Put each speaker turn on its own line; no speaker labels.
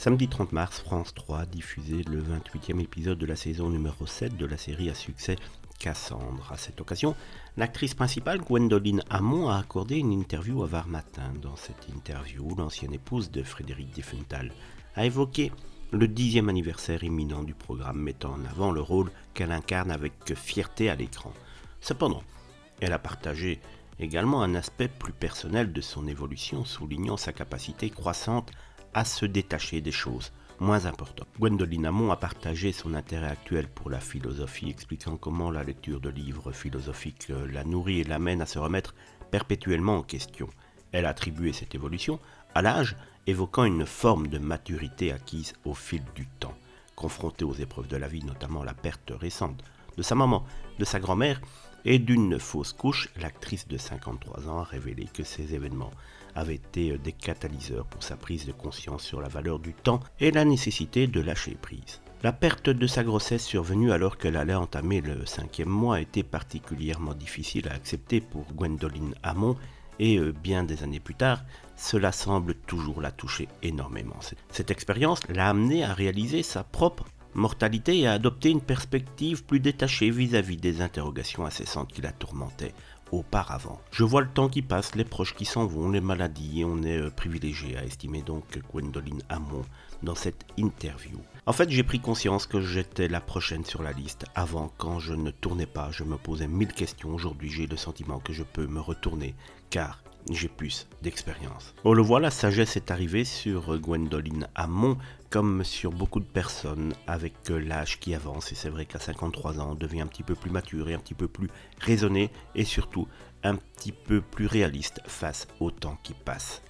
Samedi 30 mars, France 3 diffusait le 28e épisode de la saison numéro 7 de la série à succès Cassandre. À cette occasion, l'actrice principale, Gwendoline Hamon, a accordé une interview à Var Matin. Dans cette interview, l'ancienne épouse de Frédéric Diefenthal a évoqué le 10e anniversaire imminent du programme, mettant en avant le rôle qu'elle incarne avec fierté à l'écran. Cependant, elle a partagé également un aspect plus personnel de son évolution, soulignant sa capacité croissante à se détacher des choses moins importantes. Gwendoline Hamon a partagé son intérêt actuel pour la philosophie, expliquant comment la lecture de livres philosophiques la nourrit et l'amène à se remettre perpétuellement en question. Elle a attribué cette évolution à l'âge, évoquant une forme de maturité acquise au fil du temps. Confrontée aux épreuves de la vie, notamment la perte récente de sa maman, de sa grand-mère et d'une fausse couche, l'actrice de 53 ans a révélé que ces événements avaient été des catalyseurs pour sa prise de conscience sur la valeur du temps et la nécessité de lâcher prise. La perte de sa grossesse survenue alors qu'elle allait entamer le 5e mois était particulièrement difficile à accepter pour Gwendoline Hamon et bien des années plus tard, cela semble toujours la toucher énormément. Cette expérience l'a amenée à réaliser sa propre mortalité et à adopter une perspective plus détachée vis-à-vis des interrogations incessantes qui la tourmentaient auparavant. Je vois le temps qui passe, les proches qui s'en vont, les maladies, et on est privilégié, a estimé donc Gwendoline Hamon dans cette interview. En fait, j'ai pris conscience que j'étais la prochaine sur la liste. Avant, quand je ne tournais pas, je me posais 1000 questions. Aujourd'hui, j'ai le sentiment que je peux me retourner, car j'ai plus d'expérience. On le voit, la sagesse est arrivée sur Gwendoline Hamon, comme sur beaucoup de personnes avec l'âge qui avance. Et c'est vrai qu'à 53 ans, on devient un petit peu plus mature et un petit peu plus raisonné et surtout un petit peu plus réaliste face au temps qui passe.